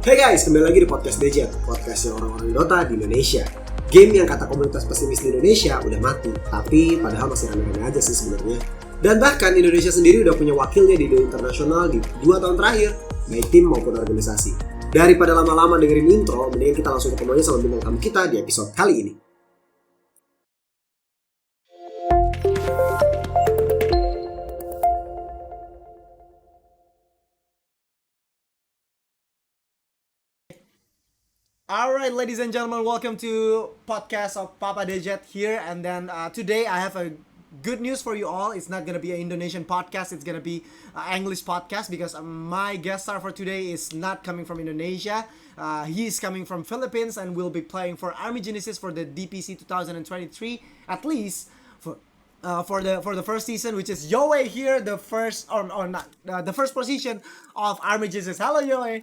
Hey guys, kembali lagi di podcast Dejet, podcastnya orang-orang Dota di Indonesia. Game yang kata komunitas pesimis di Indonesia udah mati, tapi padahal masih rame-rame aja sih sebenarnya. Dan bahkan Indonesia sendiri udah punya wakilnya di dunia internasional di 2 tahun terakhir, baik tim maupun organisasi. Daripada lama-lama dengerin intro, mendingan kita langsung ketemu aja sama bintang tamu kita di episode kali ini. Alright, ladies and gentlemen, welcome to podcast of Papa Dejet here. And then today I have a good news for you all. It's not gonna be an Indonesian podcast. It's gonna be an English podcast because my guest star for today is not coming from Indonesia. He's coming from Philippines and will be playing for Army Genesis for the DPC 2023 at least for the first season, which is YOWE here, the first or not the first position of Army Genesis. Hello, YOWE.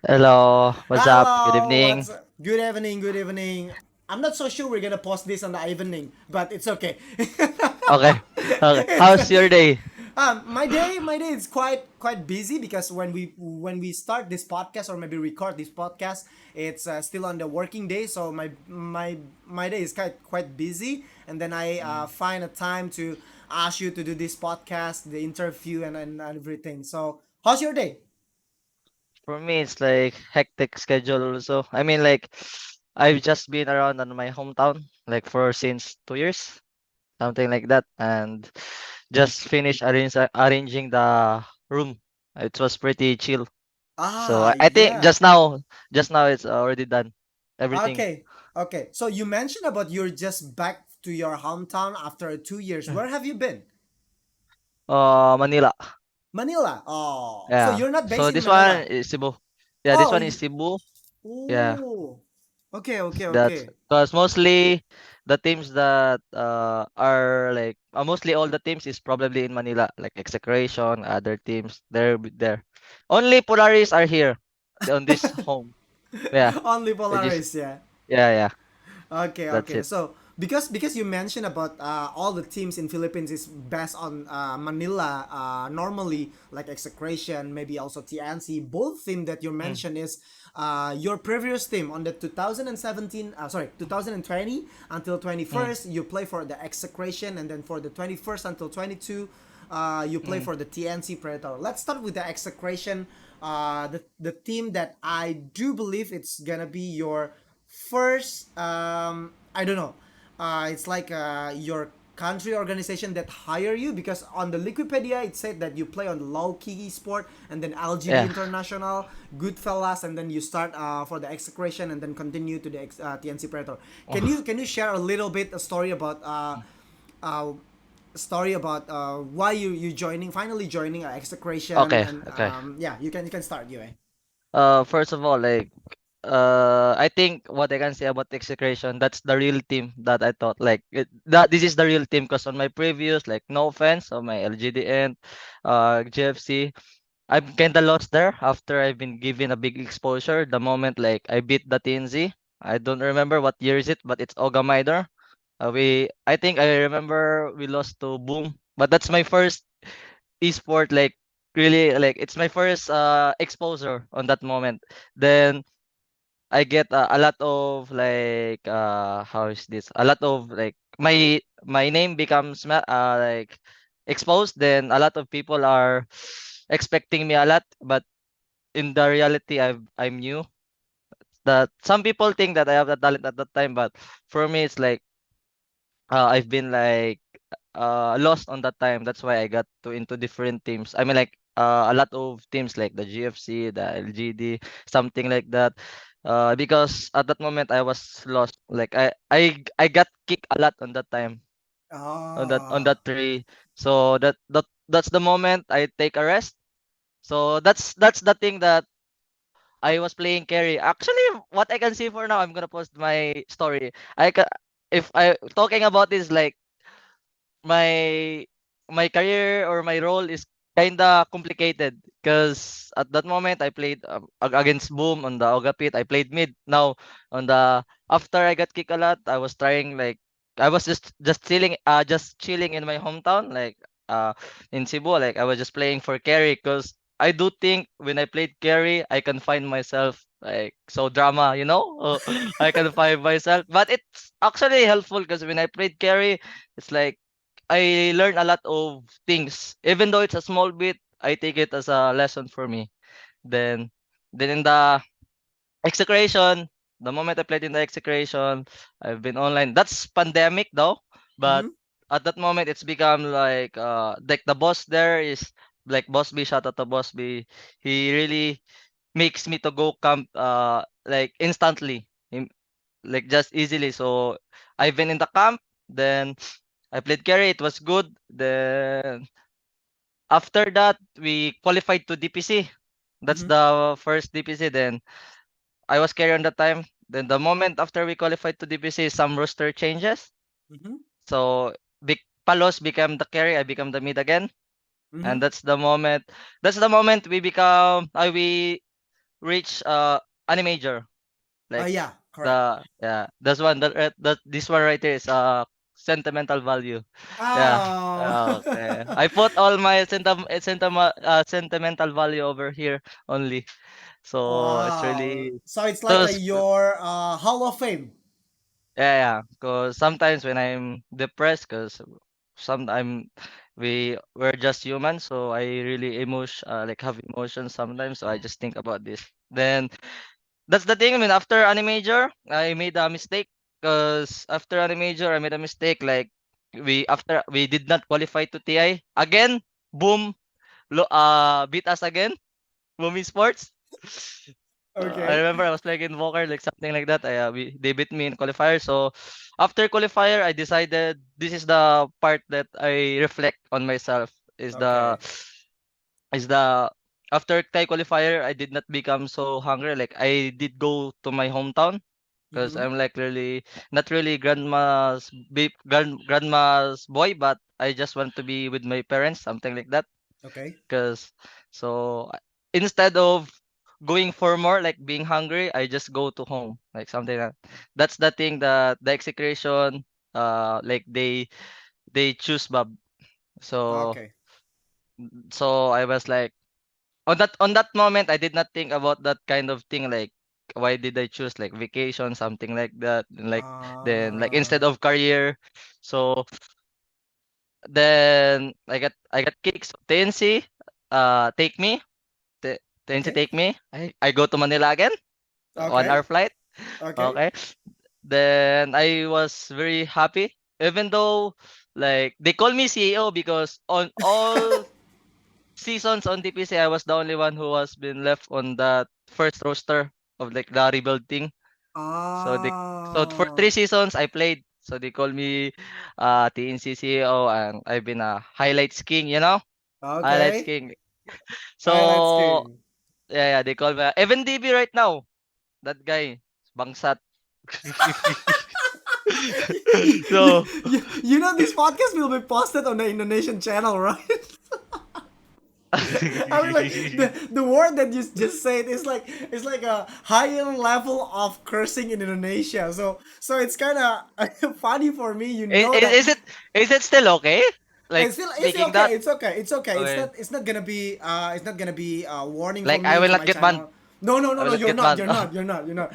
Hello, what's up? Good Hello, evening. what's good evening, good evening. I'm not so sure we're gonna post this on the evening, but it's okay. Okay. Okay. How's your day? My day is quite busy because when we start this podcast or maybe record this podcast, it's still on the working day. So my day is quite busy, and then I find a time to ask you to do this podcast, the interview, and everything. So how's your day? For me, it's like hectic schedule also. I mean, like, I've just been around on my hometown, like for since 2 years, something like that, and just finished arranging the room. It was pretty chill. So I think Yeah. just now it's already done. Everything. Okay, okay. So you mentioned about you're just back to your hometown after 2 years. Where have you been? Manila. Manila. Oh, so Yeah. you're not based So in this one Manila. is Cebu. Yeah, this Oh, one is Cebu. Yeah. oh. Okay, okay, That's okay. because mostly the teams that are like mostly all the teams is probably in Manila, like Execration, other teams they're there. Only Polaris are here on this home. Yeah, Only which is Polaris, yeah. yeah, Okay, that's okay. it. So because you mentioned about all the teams in Philippines is based on Manila, normally like Execration, maybe also TNC. Both team that you Mm, mentioned is your previous team on the 2017, 2020 until mm, 21st, you play for the Execration, and then for the 21st until 22, you play mm. for the TNC Predator. Let's start with the Execration, the team that I do believe it's gonna be your first, I don't know, it's like your country organization that hire you, because on the Wikipedia it said that you play on low key sport and then LGD Yeah. International, Goodfellas, and then you start for the Execration and then continue to the TNC Predator. Can you share a little bit a uh, story about why you joining, finally joining Execration, Okay, and okay. yeah, you can start, you. First of all, like I think what I can say about execution, that's the real team that I thought like that this is the real team because on my previous, like, no offense on my LGDN, GFC, I'm kinda lost there after I've been given a big exposure. The moment like I beat the TNZ, I don't remember what year is it, but it's Ogamider. I think I remember we lost to Boom, but that's my first esport, like really, like it's my first exposure on that moment. Then I get a lot of like how is this? A lot of like my name becomes like exposed. Then a lot of people are expecting me a lot, but in the reality, I'm new. That some people think that I have the talent at that time, but for me, it's like I've been like lost on that time. That's why I got to into different teams. I mean, like a lot of teams like the GFC, the LGD, something like that. Because at that moment I was lost. Like I got kicked a lot on that time on Oh. that tree. So that's the moment I take a rest. So that's the thing that I was playing carry. Actually, what I can see for now, I'm gonna post my story. If I talking about this, like my my career or my role is kinda complicated because at that moment I played against Boom on the Oga Pit. I played mid. Now on the after I got kicked a lot, I was trying, like I was just chilling in my hometown, like in Cebu. Like I was just playing for carry because I do think when I played carry, I can find myself like so drama, you know? I can find myself, but it's actually helpful because when I played carry, it's like I learn a lot of things. Even though it's a small bit, I take it as a lesson for me. Then, then in the execration, the moment I played in the execration, I've been online. That's pandemic though, but Mm-hmm. at that moment it's become like the boss there is like Boss B. Shout out to Boss B. He really makes me to go camp like instantly, like just easily. So I've been in the camp, then I played carry. It was good. Then after that we qualified to DPC. That's Mm-hmm. the first DPC. Then I was carry on that time. Then the moment after we qualified to DPC, some roster changes. Mm-hmm. So Palos became the carry. I become the mid again, Mm-hmm. and that's the moment. That's the moment we become. We reach Animajor. Like Yeah, correct. the yeah. That's one. That this one right here is sentimental value. Yeah. Oh. Okay. I put all my sentimental value over here only. So it's Wow. really So it's like so a your Hall of Fame. yeah, cause sometimes when I'm depressed, cause sometimes we're just human, so I really like have emotions sometimes. So I just think about this. Then that's the thing. I mean, after Animajor, I made a mistake. Cause after Animajor, I made a mistake. Like we did not qualify to TI again. Boom, beat us again. Boom Sports. I Okay. remember I was like in Walker, like something like that. They beat me in qualifier. So after qualifier, I decided this is the part that I reflect on myself. Okay. Is the after Thai qualifier, I did not become so hungry. Like I did go to my hometown because Mm-hmm. I'm like really not really grandma's boy, but I just want to be with my parents, something like that. Okay. Cause so instead of going for more like being hungry, I just go to home like something like that's the thing that the execution like they choose Bob. So Okay. so I was like on that moment I did not think about that kind of thing like why did I choose like vacation something like that and like then like instead Uh, of career. So then I got kicked. So TNC take me T TNC okay. take me. I go to Manila again, 1 hour Okay. flight. Okay. Okay. Then I was very happy, even though like they call me CEO because on all seasons on DPC, I was the only one who has been left on that first roster of like the rebuild thing. So they so for Ah. 3 seasons I played. So they call me TNC CEO and I've been a highlights king, you know? Highlights Okay. king. Highlights So King. yeah, they call me Even DB right now. That guy, bangsat. you, So, you know this podcast will be posted on the Indonesian channel, right? I mean, like the word that you just said is like it's like a higher level of cursing in Indonesia. So it's kind of funny for me. You is, know that is it is it still okay? Like it's speaking that? okay. It's okay. It's okay. Okay. It's not gonna be it's not gonna be a warning for Like I me will to not my get banned. channel. No, no, no, I no. will not You're get not. banned. You're not. You're not. You're not.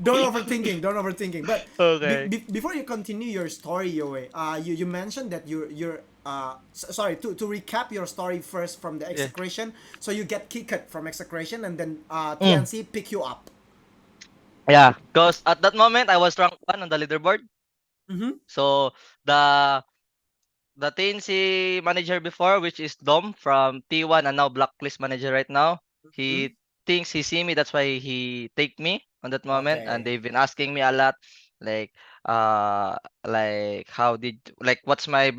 Don't overthinking. Don't overthinking. But Okay. before you continue your story, Youway, you mentioned that you're sorry to recap your story first from the Yeah. execration. So you get kicked from execration, and then Mm. TNC pick you up. Yeah, because at that moment I was rank 1 on the leaderboard. Mm-hmm. So the the TNC manager before, which is Dom from T1 and now Blacklist manager right now, Mm-hmm. he thinks he see me. That's why he take me on that moment, and Okay. they've been asking me a lot, like uh, like how did like what's my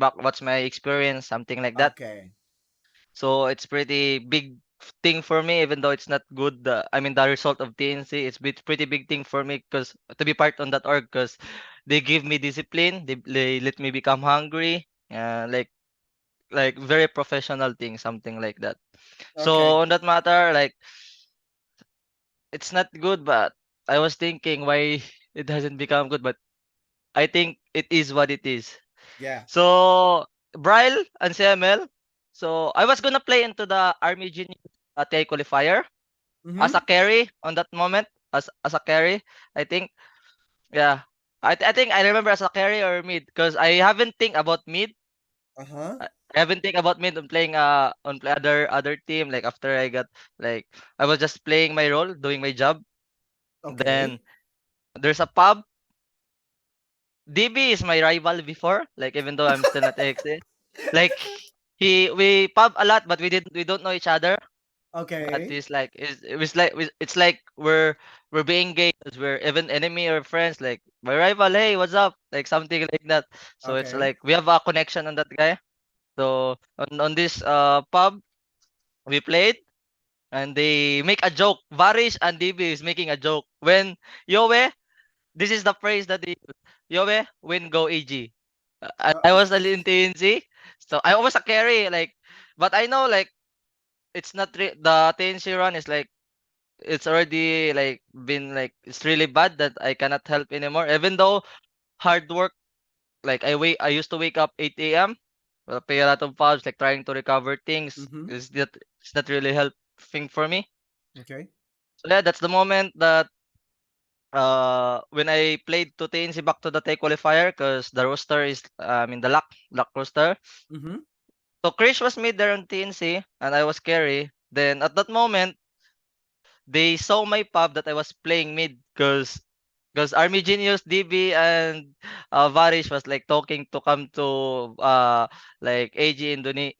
experience, something like that. Okay. So it's pretty big thing for me, even though it's not good. I mean, the result of TNC, it's pretty big thing for me because to be part on that org, because they give me discipline, they let me become hungry, like very professional thing, something like that. So Okay. on that matter, like it's not good, but I was thinking why it hasn't become good, but I think it is what it is. Yeah. So Braille and CML. So I was gonna play into the Army Genius TI qualifier as a Mm-hmm. carry on that moment. As a carry, I think. Yeah. I think I remember as a carry or mid because I haven't think about mid. Uh-huh. I haven't think about mid on playing other team like after I got like I was just playing my role, doing my job. Then Okay. there's a pub. DB is my rival before, like even though I'm still not XA. Like we pub a lot but we don't know each other. But Okay. it's like it's like we're being gay 'cause we're even enemy or friends like my rival, hey, what's up? Like something like that. So it's Okay. like we have a connection on that guy. So on this pub we played and they make a joke. Varish and DB is making a joke. When Yowe, this is the phrase that they use. Yowe, win go AG. Uh, I was in TNC. So I was a carry, like but I know like it's not the TNC run is like it's already like been like it's really bad that I cannot help anymore. Even though hard work, like I used to wake up 8 a.m. Pay a lot of pubs, like trying to recover things. mm-hmm. It's not really helping for me. Okay. So yeah, that's the moment that when I played to TNC back to the Tay qualifier because the roster is I mean the luck roster. Mm-hmm. So Krish was mid there on TNC and I was carry. Then at that moment they saw my pub that I was playing mid because Army Genius, DB, and Varish was like talking to come to like AG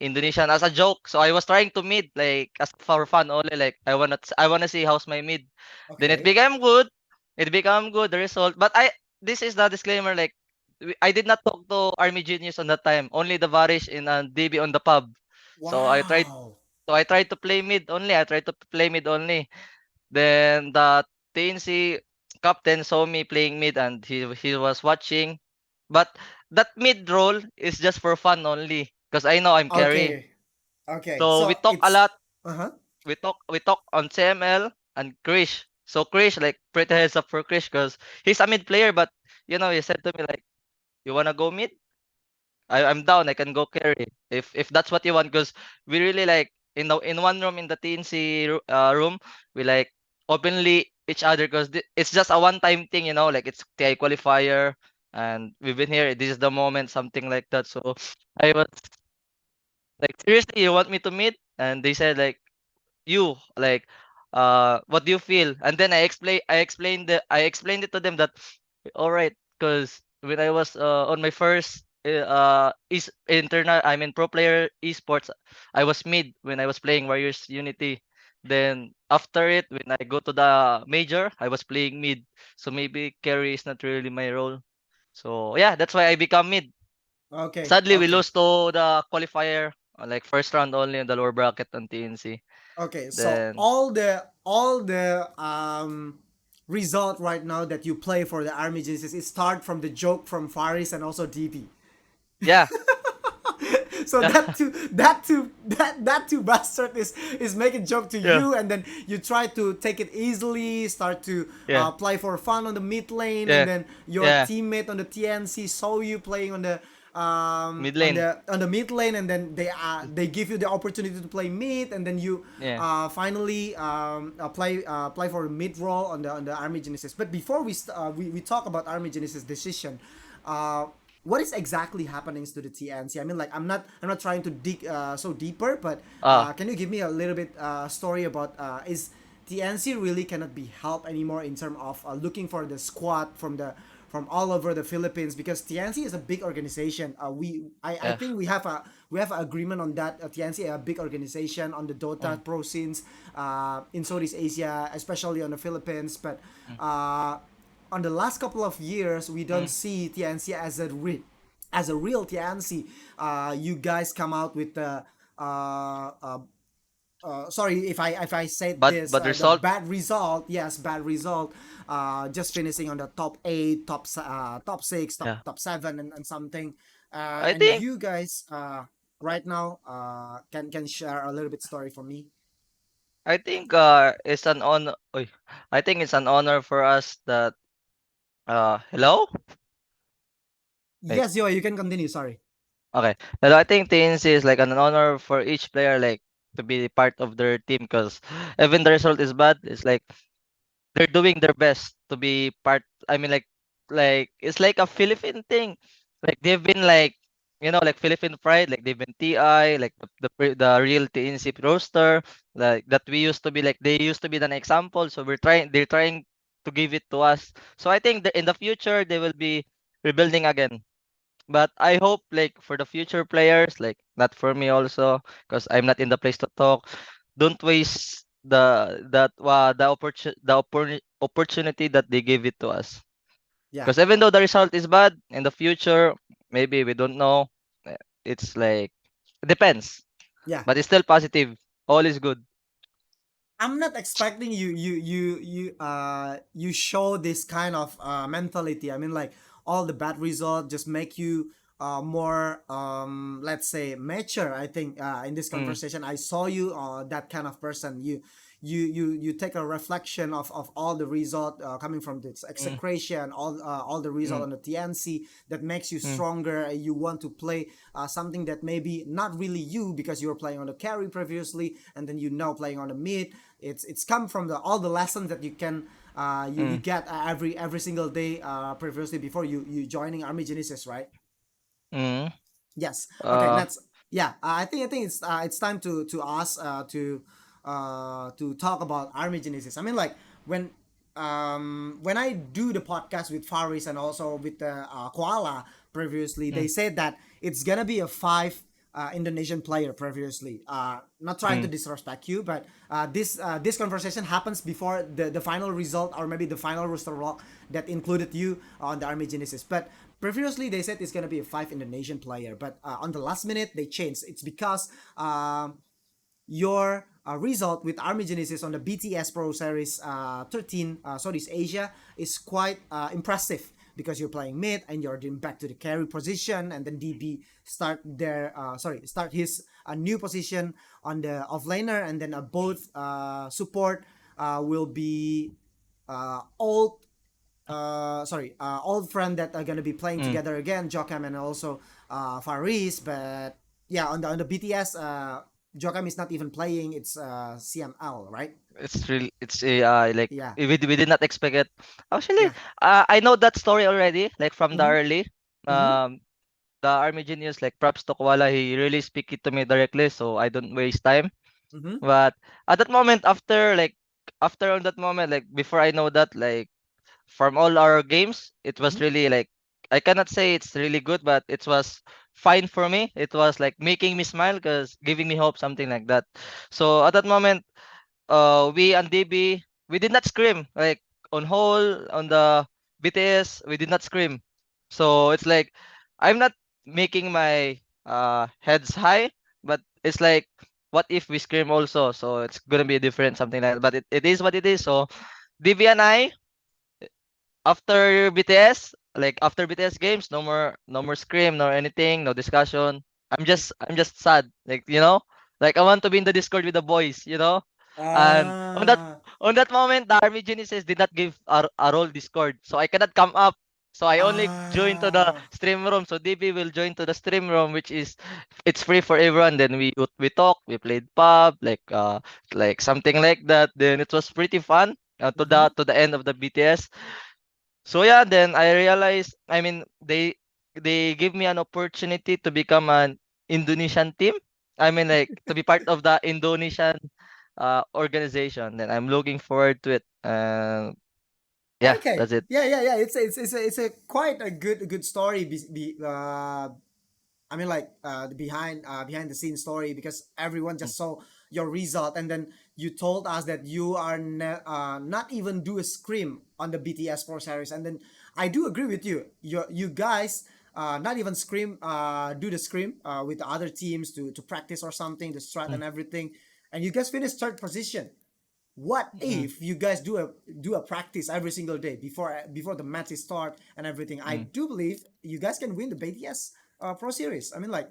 Indonesian as a joke. So I was trying to mid like as for fun only. Like I wanna see how's my mid. Then it Okay. became good. It became good the result. But this is the disclaimer like I did not talk to Army Genius on that time. Only the Varish and DB on the pub. So I tried. Wow. So I tried to play mid only. I tried to play mid only. Then the TNC captain saw me playing mid and he was watching. But that mid role is just for fun only because I know I'm carry. Okay. Okay. So we So talk a it's lot. uh-huh. We talk on CML and Krish. So Krish like pretty heads up for Krish because he's a mid player. But he said to me like, "You wanna go mid? I'm down. I can go carry if that's what you want." Because we really like in one room in the TNC room, we like openly each other because it's just a one time thing, like it's TI qualifier and we've been here. This is the moment, something like that. So I was like, seriously, you want me to meet? And they said like, you like what do you feel? And then I explained it to them that all right, because when I was on my first is internal I mean pro player esports, I was mid when I was playing Warriors Unity. Then after it, when I go to the major, I was playing mid. So maybe carry is not really my role. So yeah, that's why I become mid. Okay. Sadly, we Okay. lost to the qualifier, like first round only in the lower bracket on TNC. Okay. So Then all the result right now that you play for the Army Genesis it start from the joke from Faris and also DB. yeah, So yeah, that two bastard is making joke to yeah, you, and then you try to take it easily, start to yeah, play for fun on the mid lane, and yeah, then your yeah. teammate on the TNC saw you playing Mid lane. on the mid lane, and then they give you the opportunity to play mid, and then you Yeah. finally play for mid role on the Army Genesis. But before we talk about Army Genesis decision, uh, what is exactly happening to the TNC? I mean, like I'm not trying to dig so deeper, but Ah, can you give me a little bit story about is TNC really cannot be helped anymore in terms of looking for the squad from all over the Philippines, because TNC is a big organization. I yeah. think we have an agreement on that. TNC a big organization on the Mm, Dota pro scenes in Southeast Asia, especially on the Philippines. But mm, uh, on the last couple of years, we don't mm. see TNC as a real TNC. You guys come out with the sorry if I said this Bad the result. bad result. Yes, bad result. Just finishing on the top eight, top six, Yeah. top seven, and something. I And think you guys right now can share a little bit story for me. I think it's an honor. I think it's an honor for us that hello? Like Yes, yo, you can continue. Sorry. okay. Hello, I think TNC is like an honor for each player like to be part of their team because even the result is bad, it's like they're doing their best to be part. I mean, like it's like a Philippine thing. Like they've been like, like Philippine Pride. Like they've been TI, like the real TNC roster. Like that we used to be like they used to be an example. So they're trying to give it to us. So I think that in the future they will be rebuilding again. But I hope like for the future players, like not for me also, because I'm not in the place to talk. Don't waste the opportunity that they gave it to us. Yeah, Because even though the result is bad in the future, maybe we don't know. It's like it depends, yeah. but it's still positive. All is good. I'm not expecting you show this kind of mentality. I mean, like all the bad results just make you more let's say mature. I think in this Mm, conversation I saw you that kind of person. You take a reflection of all the result coming from this mm, execration, all the result mm, on the TNC that makes you mm, stronger. You want to play something that maybe not really you because you were playing on the carry previously, and then you now playing on the mid. It's come from the all the lessons that you can you mm, get every single day previously before you joining Army Genesis, right? mm. Yes. Okay. Uh, That's yeah. I think it's time to ask to talk about Army Genesis. I mean, like when I do the podcast with Faris and also with the Koala previously, they mm, said that it's gonna be a five Indonesian player previously. Not trying to mm, disrespect you, but this conversation happens before the final result or maybe the final roster rock that included you on the Army Genesis. But previously they said it's gonna be a five Indonesian player, but on the last minute they changed. It's because your result with Army Genesis on the BTS Pro Series 13 Southeast Asia is quite impressive because you're playing mid and you're getting back to the carry position, and then DB start his new position on the offlaner, and then both support will be old old friend that are gonna be playing mm. together again, Jokam and also Faris. But yeah, on the BTS, Jokam is not even playing. It's CML, right? It's a like Yeah, we did not expect it. Actually, yeah. I know that story already, like from the Mm-hmm. early. Mm-hmm. Um, the Army Genius, like props to Koala, he really speak it to me directly, so I don't waste time. Mm-hmm. But at that moment, after on that moment, like before I know that, like from all our games, it was Mm-hmm. really like I cannot say it's really good, but it was fine for me. It was like making me smile because giving me hope, something like that. So at that moment, we and DB, we did not scream like on whole on the BTS. We did not scream. So it's like I'm not making my heads high, but it's like what if we scream also? So it's gonna be different, something like that. But it is what it is. So DB and I after BTS, like after BTS games, no more scream, nor anything, no discussion. I'm just sad. Like, like I want to be in the Discord with the boys. And Ah, on that moment, the Army Genesis did not give a role Discord. So I cannot come up. So I only join to the ah. stream room. So DB will join to the stream room, which is it's free for everyone. Then we talk, we played pub, like something like that. Then it was pretty fun to Mm-hmm. the end of the BTS. So yeah, then I realized, I mean, they give me an opportunity to become an Indonesian team. I mean, like to be part of the Indonesian organization. Then I'm looking forward to it. Yeah, Okay. that's it. Yeah. It's a quite a good story. I mean, like the behind the scenes story, because everyone Mm, just saw your result, and then you told us that you are not even do a scrim on the BTS Pro Series, and then I do agree with you. You guys not even scrim do the scrim with the other teams to practice or something, the strat mm, and everything, and you guys finished third position. What mm, if you guys do a practice every single day before the matches start and everything? I mm, do believe you guys can win the BTS Pro Series. I mean, like,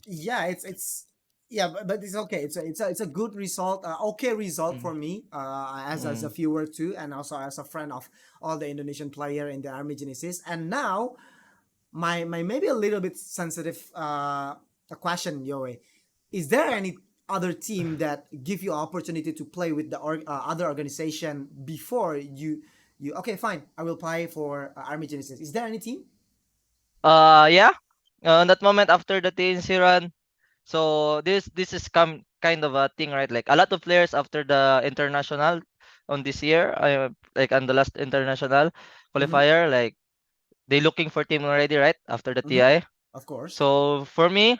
yeah, it's yeah, but it's okay. It's a good result, okay result mm, for me as a mm, viewer too, and also as a friend of all the Indonesian player in the Army Genesis. And now my maybe a little bit sensitive a question, Yoe. Is there any other team that give you opportunity to play with the other organization before you okay fine I will play for Army Genesis. Is there any team? Yeah. On that moment after the TNC run, so this is kind of a thing, right? Like a lot of players after the international on this year, like on the last international Mm-hmm. qualifier, like they looking for team already, right? After the Mm-hmm. TI. Of course. So for me,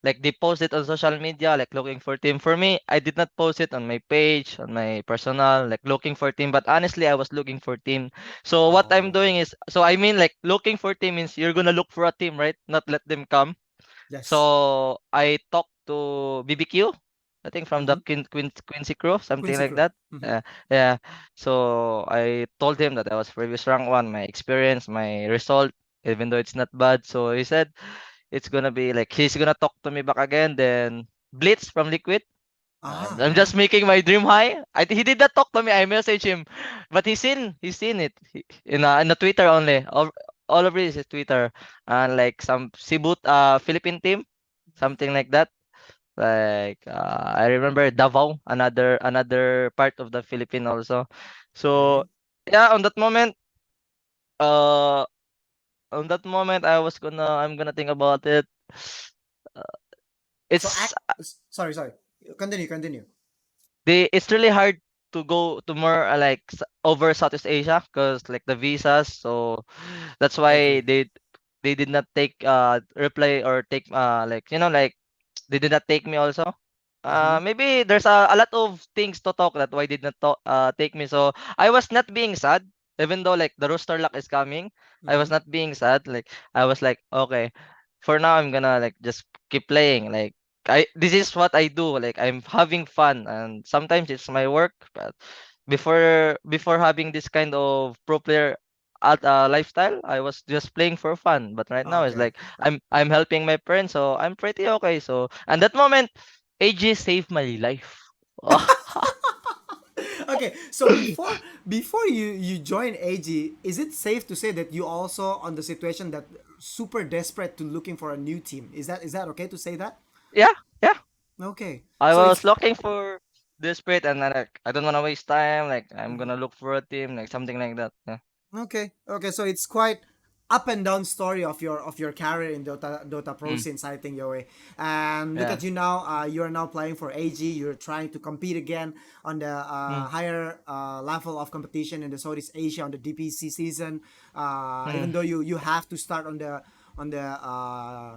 like they post it on social media, like looking for team. For me, I did not post it on my page, on my personal, like looking for team. But honestly, I was looking for team. So what I'm Oh doing is, so I mean, like looking for team means you're gonna look for a team, right? Not let them come. yes. So I talked to BBQ, I think from the Mm-hmm. Quincy crew, something Quincy like Crew. that. Mm-hmm. Yeah. So I told him that I was previous rank one, my experience, my result, even though it's not bad. So he said it's gonna be like he's gonna talk to me back again. Then Blitz from Liquid. I'm Uh-huh. just making my dream high. He did not talk to me. I messaged him, but he's seen it in the Twitter only. All of it is Twitter and like some Cebu Philippine team, something like that. Like I remember Davao, another part of the Philippine also. So Okay. yeah, uh, on that moment, I'm gonna think about it. Uh, So it's sorry. Continue. it's really hard to go to more like over Southeast Asia because like the visas. So that's I why agree. they did not take reply or take like like they did not take me also. Mm-hmm. Maybe there's a lot of things to talk that why did not take me. So I was not being sad, even though like the roster lock is coming. I Mm-hmm. was not being sad. Like I was like, okay, for now I'm gonna like just keep playing. Like this is what I do. Like I'm having fun, and sometimes it's my work. But before having this kind of pro player lifestyle, I was just playing for fun. But right now it's Okay. like I'm helping my parents, so I'm pretty okay. So and that moment, AJ saved my life. Okay, so before you join AG, is it safe to say that you also on the situation that super desperate to looking for a new team? Is that okay to say that? Yeah, yeah. Okay, I so it's was looking for desperate, and then like I don't wanna waste time. Like I'm mhm. gonna look for a team, like something like that. Yeah. Okay. So it's quite up and down story of your career in Dota Pro Mm, since I think Youway. And look yeah. at you now. You are now playing for AG. You're trying to compete again on the Mm, higher level of competition in the Southeast Asia on the DPC season. mm, Even though you have to start on the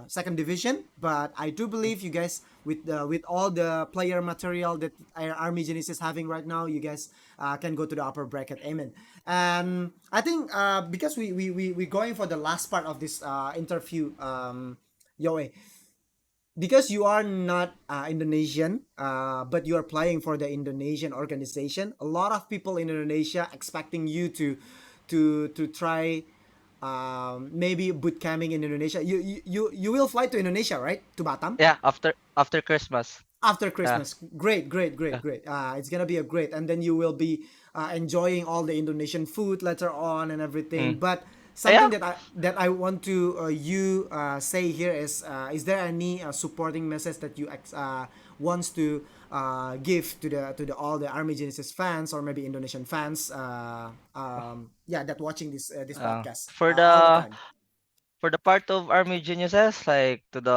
second division, but I do believe you guys with all the player material that Army Genesis is having right now, you guys can go to the upper bracket. Amen. And I think because we going for the last part of this interview, Yoe, because you are not Indonesian, but you are playing for the Indonesian organization. A lot of people in Indonesia expecting you to try maybe boot camping in Indonesia. You will fly to Indonesia, right? To Batam yeah. After Christmas. after Yeah. Christmas. Great, great, great, Yeah. great. It's gonna be a great, and then you will be enjoying all the Indonesian food later on and everything. Mm. But Yeah. something that I want to you say here is there any supporting message that you wants to give to the all the Army Genesis fans or maybe Indonesian fans? Yeah, that watching this podcast For all the the time. for the part of Army Geniuses, like to the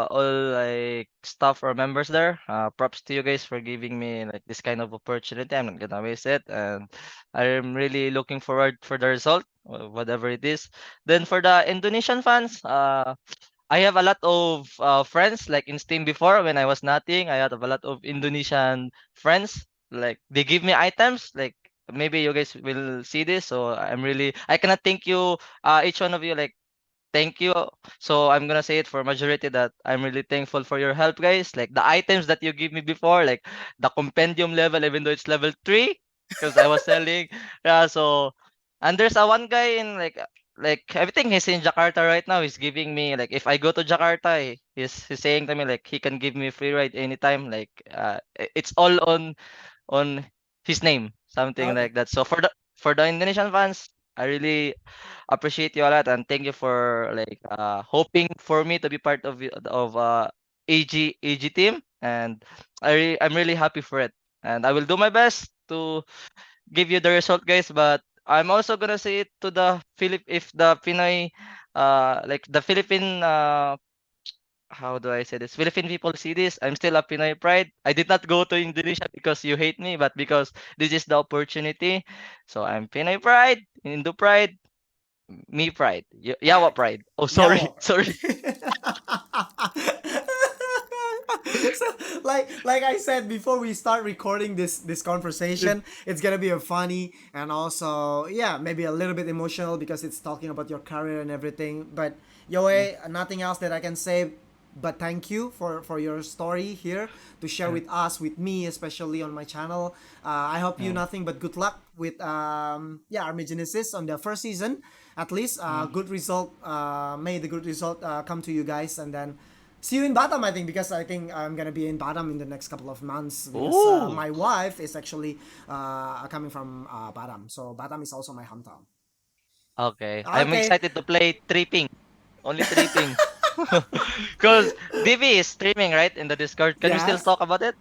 all like staff or members there, props to you guys for giving me like this kind of opportunity. I'm not gonna waste it, and I'm really looking forward for the result, whatever it is. Then for the Indonesian fans, I have a lot of friends like in Steam before when I was nothing. I had a lot of Indonesian friends. Like they give me items. Like maybe you guys will see this. So I cannot thank you each one of you like thank you. So I'm gonna say it for majority that I'm really thankful for your help, guys. Like the items that you give me before, like the compendium level, even though it's level 3, because I was selling. Yeah, so and there's a one guy in like everything he's in Jakarta right now. He's giving me like if I go to Jakarta, he's saying to me like he can give me a free ride anytime. Like it's all on his name, something Okay. like that. So for the Indonesian fans, I really appreciate you a lot and thank you for like hoping for me to be part of AG team, and I'm really happy for it. And I will do my best to give you the result, guys. But I'm also gonna say it to the if the Pinoy, like the Philippine, how do I say this? Philippine people see this. I'm still a Pinoy pride. I did not go to Indonesia because you hate me, but because this is the opportunity. So I'm Pinoy pride, Indo pride, me pride, Uh, Yawa pride. Oh, yeah. sorry, sorry. So like I said before we start recording this conversation, it's gonna be a funny and also yeah maybe a little bit emotional because it's talking about your career and everything. But Youway, nothing else that I can say. But thank you for your story here to share with us, with me, especially on my channel. I hope you Mm, nothing but good luck with yeah Army on the first season. At least mm. good result. May the good result come to you guys, and then see you in Batam. I think because I think I'm gonna be in Batam in the next couple of months because Ooh, my wife is actually coming from Batam, so Batam is also my hometown. okay. I'm Okay. excited to play tripping. Only tripping. Because DB is streaming, right, in the Discord. Can we still Yes. talk about it?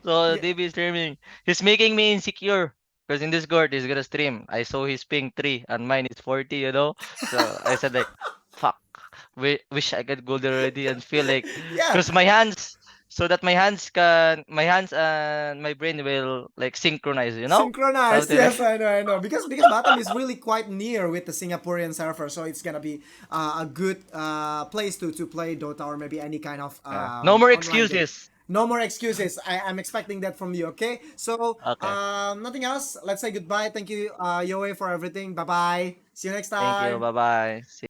So Yeah. DB is streaming. He's making me insecure. Because in Discord, he's gonna stream. I saw his ping 3 and mine is 40, you know? So I said like, fuck. Wish I could go there already and feel like, Yeah. because my hands, so that my hands and my brain will like synchronize, you know? Synchronized, Something like, yes, I know. Because Batam is really quite near with the Singaporean server, so it's gonna be a good place to play Dota or maybe any kind of no more online game. excuses. No more excuses. I'm expecting that from you. Okay. So Okay. nothing else. Let's say goodbye. Thank you, Yoe, for everything. Bye bye. See you next Thank you. time. Bye bye.